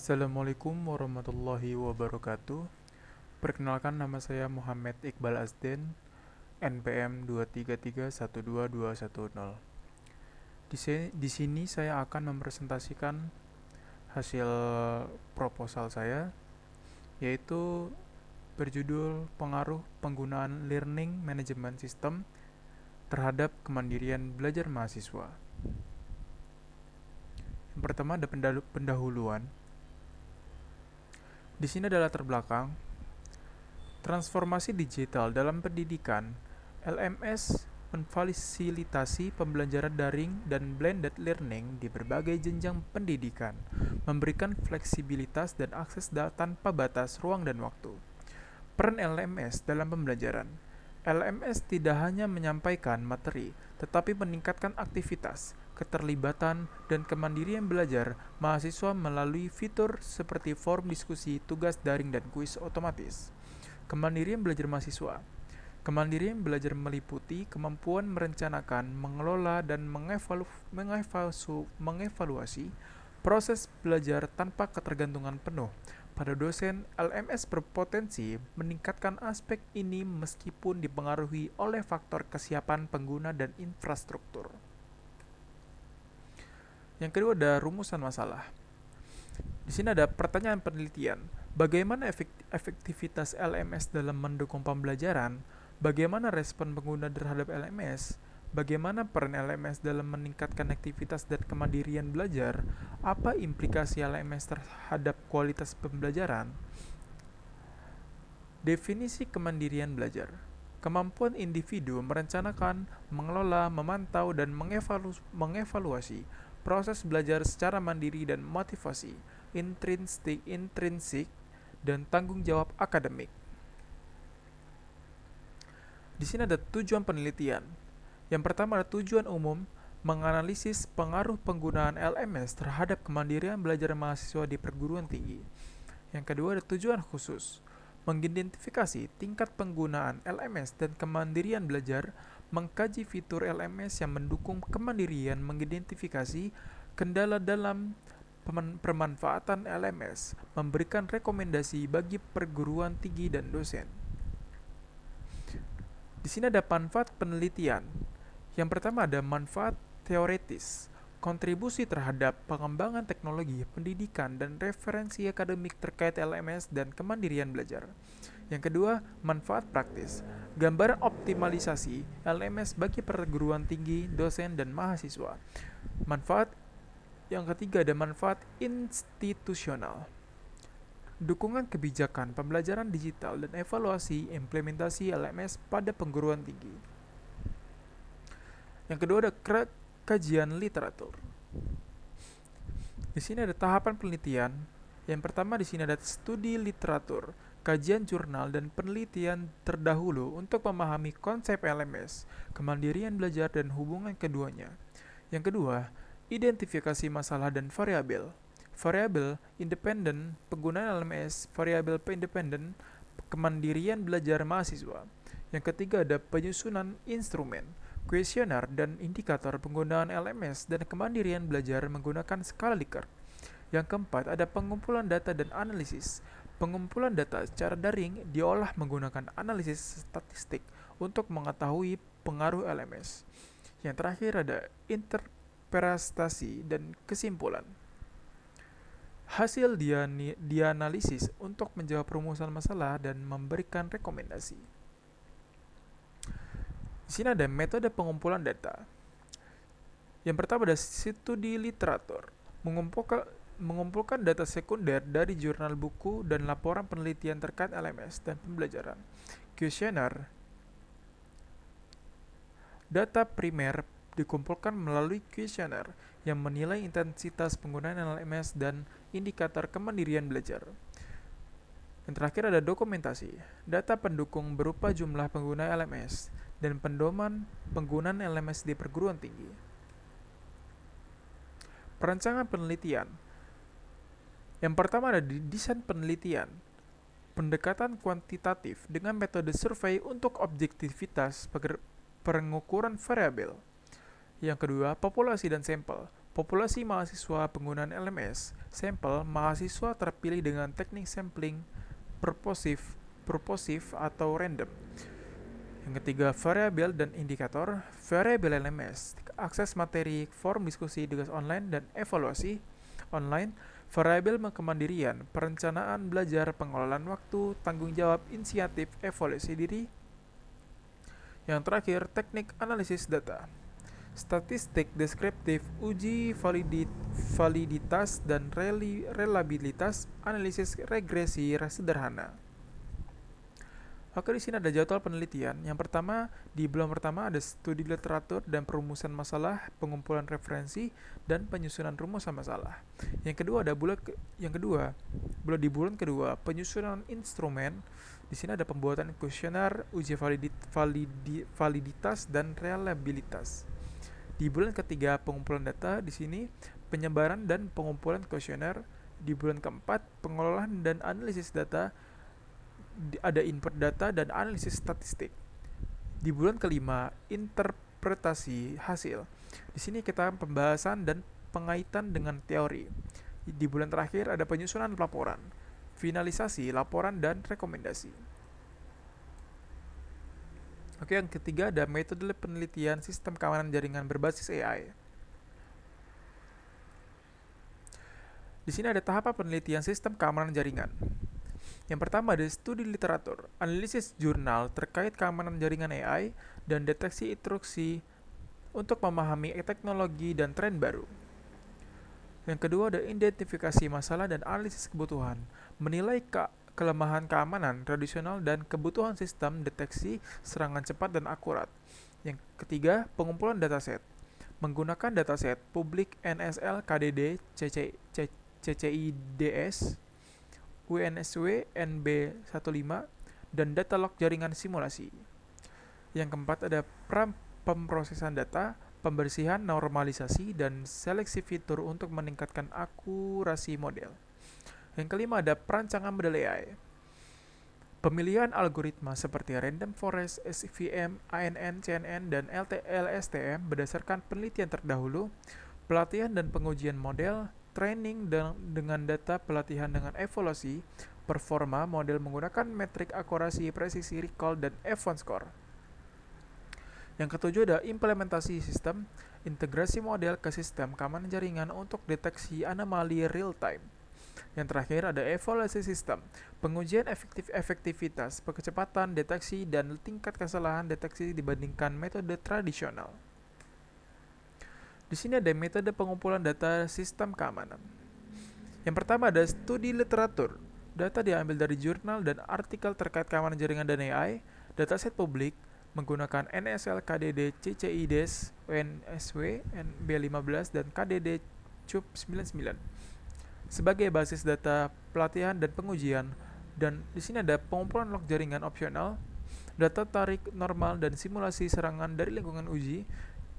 Assalamualaikum warahmatullahi wabarakatuh. Perkenalkan, nama saya Muhammad Iqbal Azden, NPM 233121210. Di sini saya akan mempresentasikan hasil proposal saya, yaitu berjudul Pengaruh Penggunaan Learning Management System terhadap Kemandirian Belajar Mahasiswa. Yang pertama ada pendahuluan. Di sini adalah latar belakang. Transformasi digital dalam pendidikan, LMS memfasilitasi pembelajaran daring dan blended learning di berbagai jenjang pendidikan, memberikan fleksibilitas dan akses tanpa batas ruang dan waktu. Peran LMS dalam pembelajaran. LMS tidak hanya menyampaikan materi, tetapi meningkatkan aktivitas, keterlibatan, dan kemandirian belajar mahasiswa melalui fitur seperti forum diskusi, tugas daring, dan kuis otomatis. Kemandirian belajar mahasiswa. Kemandirian belajar meliputi kemampuan merencanakan, mengelola, dan mengevaluasi proses belajar tanpa ketergantungan penuh pada dosen. LMS berpotensi meningkatkan aspek ini meskipun dipengaruhi oleh faktor kesiapan pengguna dan infrastruktur. Yang kedua ada rumusan masalah. Di sini ada pertanyaan penelitian. Bagaimana efektivitas LMS dalam mendukung pembelajaran? Bagaimana respon pengguna terhadap LMS? Bagaimana peran LMS dalam meningkatkan aktivitas dan kemandirian belajar? Apa implikasi LMS terhadap kualitas pembelajaran? Definisi kemandirian belajar. Kemampuan individu merencanakan, mengelola, memantau, dan mengevaluasi proses belajar secara mandiri dan motivasi, intrinsik, dan tanggung jawab akademik. Di sini ada tujuan penelitian. Yang pertama ada tujuan umum, menganalisis pengaruh penggunaan LMS terhadap kemandirian belajar mahasiswa di perguruan tinggi. Yang kedua ada tujuan khusus, mengidentifikasi tingkat penggunaan LMS dan kemandirian belajar, mengkaji fitur LMS yang mendukung kemandirian, mengidentifikasi kendala dalam pemanfaatan LMS, memberikan rekomendasi bagi perguruan tinggi dan dosen. Di sini ada manfaat penelitian. Yang pertama ada manfaat teoritis, kontribusi terhadap pengembangan teknologi, pendidikan, dan referensi akademik terkait LMS dan kemandirian belajar. Yang kedua, manfaat praktis, gambaran optimalisasi LMS bagi perguruan tinggi, dosen, dan mahasiswa. Manfaat yang ketiga ada manfaat institusional, dukungan kebijakan pembelajaran digital dan evaluasi implementasi LMS pada perguruan tinggi. Yang kedua ada kajian literatur. Di sini ada tahapan penelitian. Yang pertama di sini ada studi literatur, kajian jurnal dan penelitian terdahulu untuk memahami konsep LMS, kemandirian belajar dan hubungan keduanya. Yang kedua, identifikasi masalah dan variabel. Variabel independen, penggunaan LMS, variabel independen, kemandirian belajar mahasiswa. Yang ketiga ada penyusunan instrumen, kuesioner dan indikator penggunaan LMS dan kemandirian belajar menggunakan skala Likert. Yang keempat ada pengumpulan data dan analisis. Pengumpulan data secara daring diolah menggunakan analisis statistik untuk mengetahui pengaruh LMS. Yang terakhir ada interpretasi dan kesimpulan. Hasil dianalisis untuk menjawab rumusan masalah dan memberikan rekomendasi. Di sini ada metode pengumpulan data. Yang pertama ada studi literatur, mengumpulkan data sekunder dari jurnal buku dan laporan penelitian terkait LMS dan pembelajaran. Kuesioner, data primer dikumpulkan melalui kuesioner yang menilai intensitas penggunaan LMS dan indikator kemandirian belajar. Yang terakhir ada dokumentasi, data pendukung berupa jumlah pengguna LMS dan pedoman penggunaan LMS di perguruan tinggi. Perancangan penelitian. Yang pertama ada desain penelitian, pendekatan kuantitatif dengan metode survei untuk objektivitas pengukuran variabel. Yang kedua, populasi dan sampel, Populasi mahasiswa penggunaan LMS, sampel mahasiswa terpilih dengan teknik sampling purposive atau random. Yang ketiga, variabel dan indikator. Variabel LMS, akses materi, forum diskusi, tugas online, dan evaluasi online. Variabel kemandirian, perencanaan belajar, pengelolaan waktu, tanggung jawab, inisiatif, evaluasi diri. Yang terakhir, teknik analisis data. Statistik deskriptif, uji validitas dan reliabilitas, analisis regresi sederhana. Oke, di sini ada jadwal penelitian. Yang pertama, di bulan pertama ada studi literatur dan perumusan masalah, pengumpulan referensi, dan penyusunan rumusan masalah. Yang kedua ada di bulan kedua penyusunan instrumen. Di sini ada pembuatan kuesioner, uji validitas dan reliabilitas. Di bulan ketiga pengumpulan data, di sini penyebaran dan pengumpulan kuesioner. Di bulan keempat pengelolaan dan analisis data, ada input data dan analisis statistik. Di bulan kelima, interpretasi hasil. Di sini kita pembahasan dan pengaitan dengan teori. Di bulan terakhir ada penyusunan laporan, finalisasi laporan dan rekomendasi. Oke, yang ketiga ada metode penelitian sistem keamanan jaringan berbasis AI. Di sini ada tahapan penelitian sistem keamanan jaringan. Yang pertama ada studi literatur, analisis jurnal terkait keamanan jaringan AI, dan deteksi intrusi untuk memahami teknologi dan tren baru. Yang kedua ada identifikasi masalah dan analisis kebutuhan, menilai kelemahan keamanan tradisional dan kebutuhan sistem deteksi serangan cepat dan akurat. Yang ketiga, pengumpulan dataset. Menggunakan dataset publik NSL KDD CCIDS UNSW NB15 dan data log jaringan simulasi. Yang keempat ada pemrosesan data, pembersihan, normalisasi, dan seleksi fitur untuk meningkatkan akurasi model. Yang kelima ada perancangan model AI. Pemilihan algoritma seperti random forest, SVM, ANN, CNN, dan LSTM berdasarkan penelitian terdahulu, pelatihan dan pengujian model, training dengan data pelatihan dengan evaluasi, performa model menggunakan metrik akurasi, presisi, recall, dan F1 score. Yang ketujuh ada implementasi sistem, integrasi model ke sistem keamanan jaringan untuk deteksi anomali real time. Yang terakhir ada evaluasi sistem, pengujian efektivitas, kecepatan deteksi, dan tingkat kesalahan deteksi dibandingkan metode tradisional. Di sini ada metode pengumpulan data sistem keamanan. Yang pertama ada studi literatur. Data diambil dari jurnal dan artikel terkait keamanan jaringan dan AI, dataset publik menggunakan NSL KDD CCIDS UNSW NB15 dan KDD CUP 99 sebagai basis data pelatihan dan pengujian. Dan di sini ada pengumpulan log jaringan opsional, data tarik normal dan simulasi serangan dari lingkungan uji.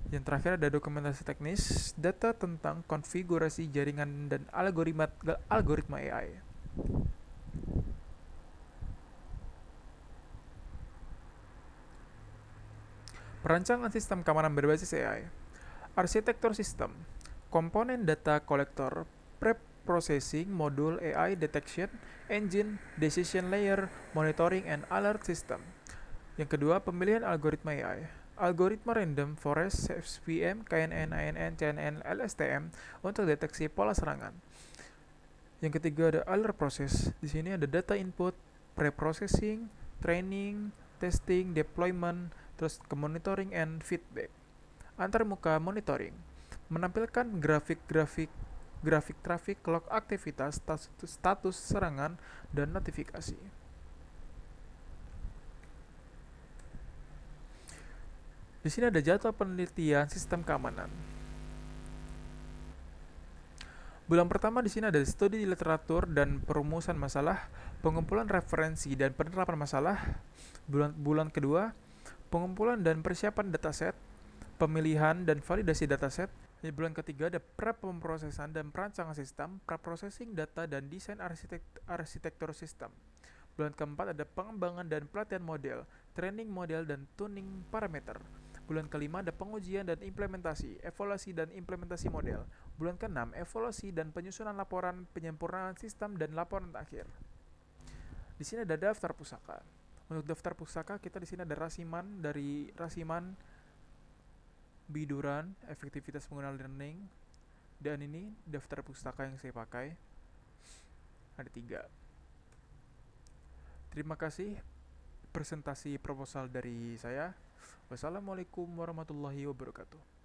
Yang terakhir ada dokumentasi teknis, data tentang konfigurasi jaringan dan algoritma AI. Perancangan sistem keamanan berbasis AI. Arsitektur sistem, komponen data kolektor, pre-processing, modul AI detection, engine, decision layer, monitoring, and alert system. Yang kedua, pemilihan algoritma AI. Algoritma random forest, SVM, KNN, ANN, CNN, LSTM untuk deteksi pola serangan. Yang ketiga ada alert process. Di sini ada data input, pre-processing, training, testing, deployment, terus ke monitoring and feedback. Antarmuka monitoring menampilkan grafik traffic, log aktivitas, status serangan, dan notifikasi. Di sini ada jadwal penelitian sistem keamanan. Bulan pertama di sini ada studi literatur dan perumusan masalah, pengumpulan referensi dan penerapan masalah. Bulan kedua, pengumpulan dan persiapan dataset, pemilihan dan validasi dataset. Di bulan ketiga ada pemrosesan dan perancangan sistem, pre-processing data dan desain arsitektur sistem. Bulan keempat ada pengembangan dan pelatihan model, training model dan tuning parameter. Bulan kelima ada pengujian dan implementasi, evaluasi dan implementasi model. Bulan ke-6, evaluasi dan penyusunan laporan penyempurnaan sistem dan laporan akhir. Di sini ada daftar pusaka. Untuk daftar pusaka kita di sini ada rasiman dari rasiman biduran, efektivitas pengguna learning, dan ini daftar pustaka yang saya pakai. Ada 3. Terima kasih presentasi proposal dari saya. Wassalamualaikum warahmatullahi wabarakatuh.